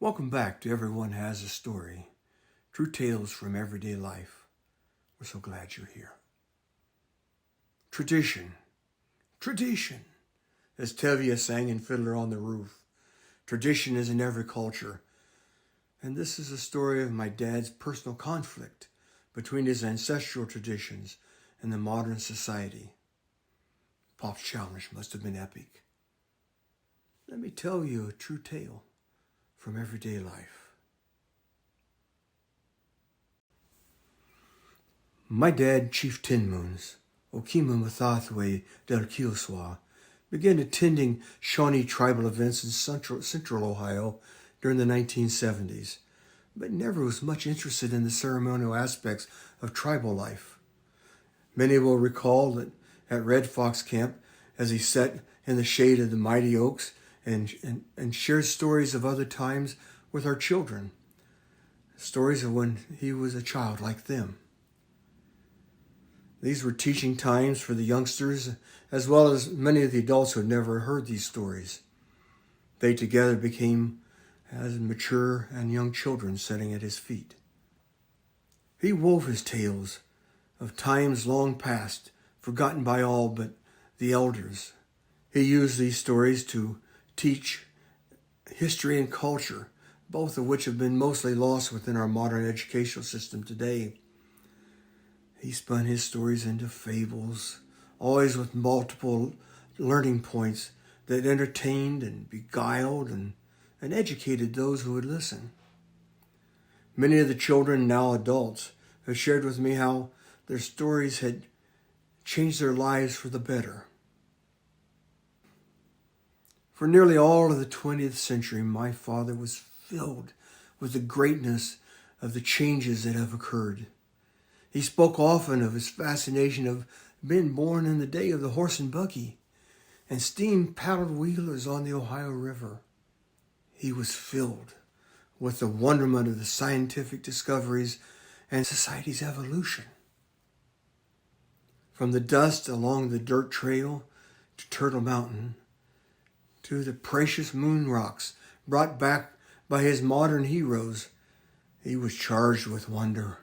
Welcome back to Everyone Has a Story, true tales from everyday life. We're so glad you're here. Tradition, tradition, as Tevye sang in Fiddler on the Roof. Tradition is in every culture. And this is a story of my dad's personal conflict between his ancestral traditions and the modern society. Pop's challenge must have been epic. Let me tell you a true tale from everyday life. My dad, Chief Tinmoons, Okima Mathathwe del Kioswa, began attending Shawnee tribal events in central Ohio during the 1970s, but never was much interested in the ceremonial aspects of tribal life. Many will recall that at Red Fox Camp, as he sat in the shade of the mighty oaks and shared stories of other times with our children, stories of when he was a child like them. These were teaching times for the youngsters, as well as many of the adults who had never heard these stories. They together became as mature and young children sitting at his feet. He wove his tales of times long past, forgotten by all but the elders. He used these stories to teach history and culture, both of which have been mostly lost within our modern educational system today. He spun his stories into fables, always with multiple learning points that entertained and beguiled and educated those who would listen. Many of the children, now adults, have shared with me how their stories had changed their lives for the better. For nearly all of the 20th century, my father was filled with the greatness of the changes that have occurred. He spoke often of his fascination of being born in the day of the horse and buggy and steam-paddled wheelers on the Ohio River. He was filled with the wonderment of the scientific discoveries and society's evolution. From the dust along the dirt trail to Turtle Mountain, to the precious moon rocks brought back by his modern heroes, he was charged with wonder.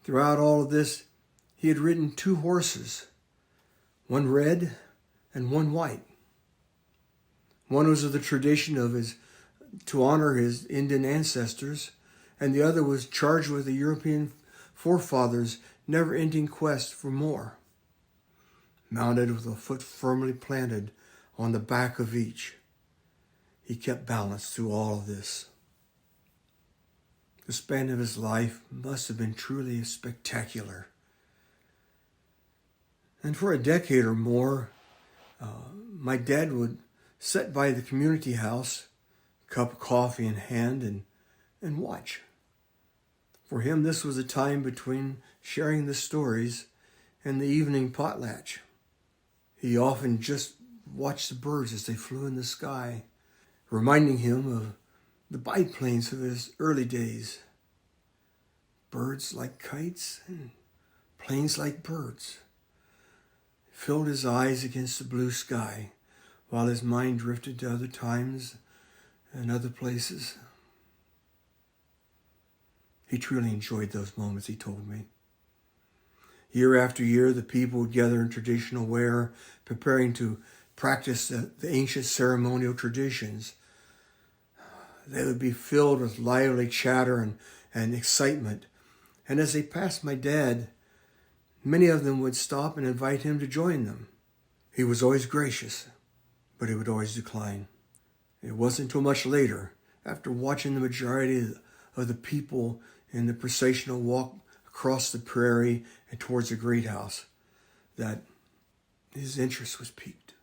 Throughout all of this, he had ridden 2 horses, one red and one white. One was of the tradition of to honor his Indian ancestors, and the other was charged with the European forefathers' never-ending quest for more. Mounted with a foot firmly planted on the back of each, he kept balance through all of this. The span of his life must have been truly spectacular. And for a decade or more, my dad would sit by the community house, cup of coffee in hand, and watch. For him, this was a time between sharing the stories and the evening potlatch. He often just watched the birds as they flew in the sky, reminding him of the biplanes of his early days. Birds like kites and planes like birds. Filled his eyes against the blue sky while his mind drifted to other times and other places. He truly enjoyed those moments, he told me. Year after year, the people would gather in traditional wear, preparing to practice the ancient ceremonial traditions. They would be filled with lively chatter and excitement. And as they passed my dad, many of them would stop and invite him to join them. He was always gracious, but he would always decline. It wasn't until much later, after watching the majority of the people in the processional walk across the prairie and towards the great house, that his interest was piqued.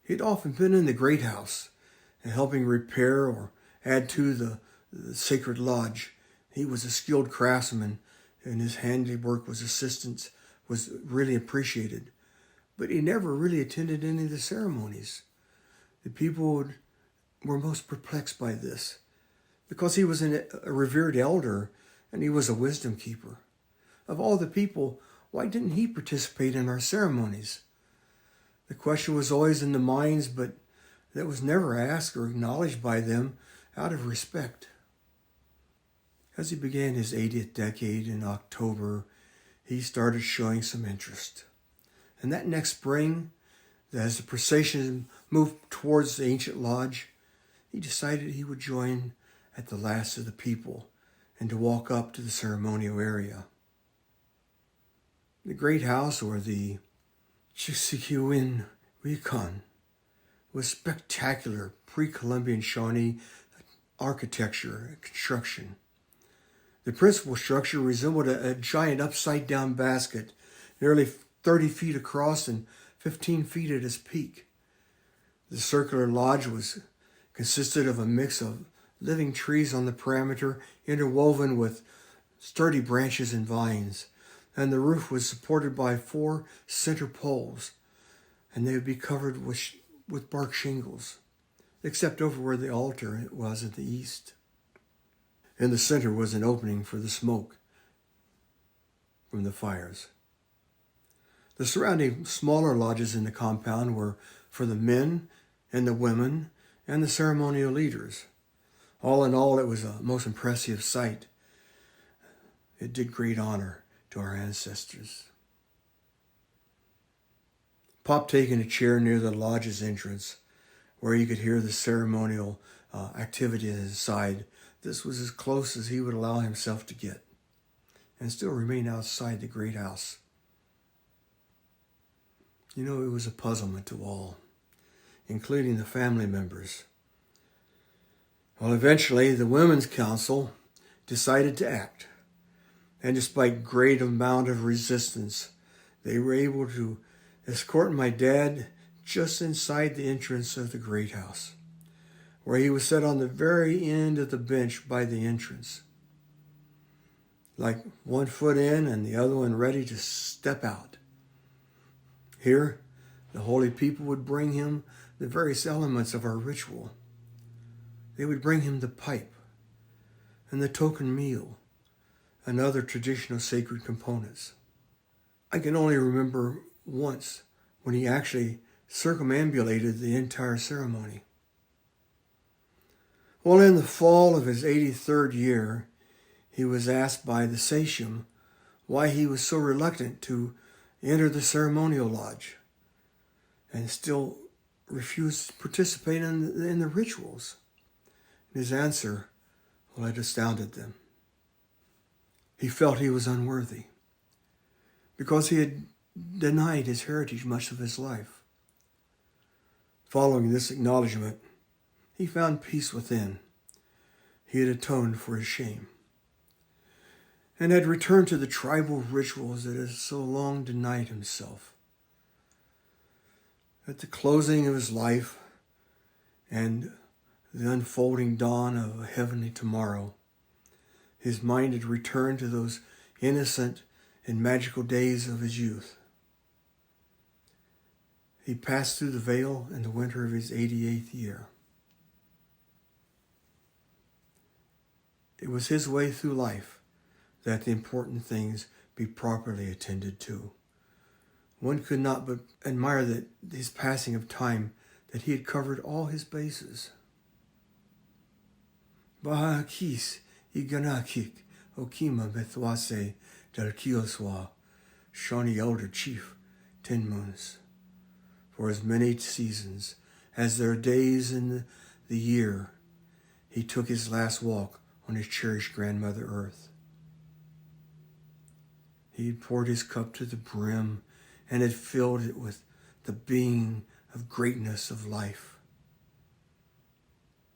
He'd often been in the great house and helping repair or add to the sacred lodge. He was a skilled craftsman, and his handiwork was really appreciated. But he never really attended any of the ceremonies. The people were most perplexed by this, because he was a revered elder and he was a wisdom keeper. Of all the people, why didn't he participate in our ceremonies? The question was always in the minds, but that was never asked or acknowledged by them out of respect. As he began his 80th decade in October, he started showing some interest. And that next spring, as the procession moved towards the ancient lodge, he decided he would join at the last of the people and to walk up to the ceremonial area. The great house, or the WeWan was spectacular pre-Columbian Shawnee architecture and construction. The principal structure resembled a giant upside-down basket, nearly 30 feet across and 15 feet at its peak. The circular lodge consisted of a mix of living trees on the perimeter, interwoven with sturdy branches and vines, and the roof was supported by 4 center poles, and they would be covered with bark shingles, except over where the altar was at the east. In the center was an opening for the smoke from the fires. The surrounding smaller lodges in the compound were for the men and the women and the ceremonial leaders. All in all, it was a most impressive sight. It did great honor to our ancestors. Pop taking a chair near the lodge's entrance, where you could hear the ceremonial activity inside. This was as close as he would allow himself to get, and still remain outside the great house. You know, it was a puzzlement to all, including the family members. Well, eventually, the Women's Council decided to act, and despite great amount of resistance, they were able to escort my dad just inside the entrance of the great house, where he was set on the very end of the bench by the entrance, like one foot in and the other one ready to step out. Here, the holy people would bring him the various elements of our ritual. They would bring him the pipe and the token meal and other traditional sacred components. I can only remember once when he actually circumambulated the entire ceremony. Well, in the fall of his 83rd year, he was asked by the sachem why he was so reluctant to enter the ceremonial lodge and still refused to participate in the rituals. His answer, well, it astounded them. He felt he was unworthy because he had denied his heritage much of his life. Following this acknowledgement, he found peace within. He had atoned for his shame and had returned to the tribal rituals that had so long denied himself. At the closing of his life and the unfolding dawn of a heavenly tomorrow, his mind had returned to those innocent and magical days of his youth. He passed through the veil in the winter of his 88th year. It was his way through life that the important things be properly attended to. One could not but admire that his passing of time, that he had covered all his bases. Bahakis iganakik okima methwase del kioswa, Shawnee Elder Chief, 10 moons. For as many seasons as there are days in the year, he took his last walk on his cherished grandmother Earth. He had poured his cup to the brim and had filled it with the being of greatness of life.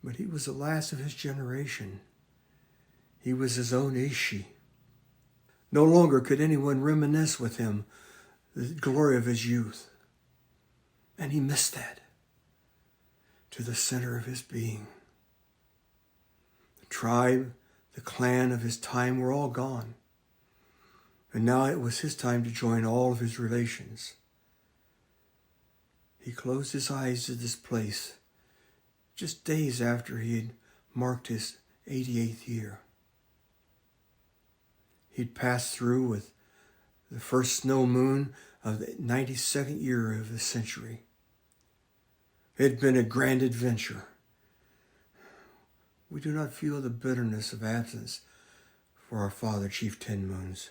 But he was the last of his generation. He was his own Ishi. No longer could anyone reminisce with him the glory of his youth. And he missed that to the center of his being. The tribe, the clan of his time were all gone. And now it was his time to join all of his relations. He closed his eyes to this place just days after he had marked his 88th year. He'd passed through with the first snow moon of the 92nd year of the century. It had been a grand adventure. We do not feel the bitterness of absence for our father, Chief 10 Moons,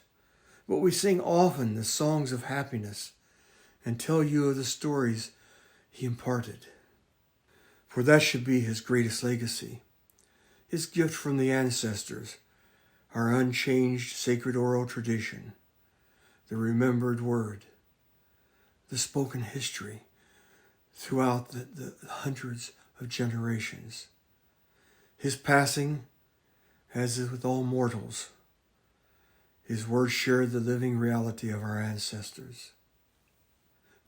but we sing often the songs of happiness and tell you of the stories he imparted. For that should be his greatest legacy, his gift from the ancestors, our unchanged sacred oral tradition, the remembered word, the spoken history throughout the hundreds of generations. His passing, as is with all mortals, his words shared the living reality of our ancestors.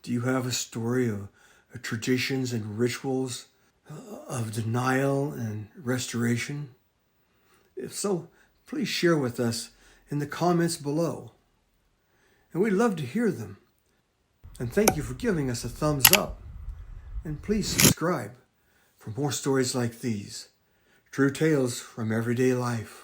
Do you have a story of traditions and rituals of denial and restoration? If so, please share with us in the comments below. And we'd love to hear them. And thank you for giving us a thumbs up. And please subscribe for more stories like these. True tales from everyday life.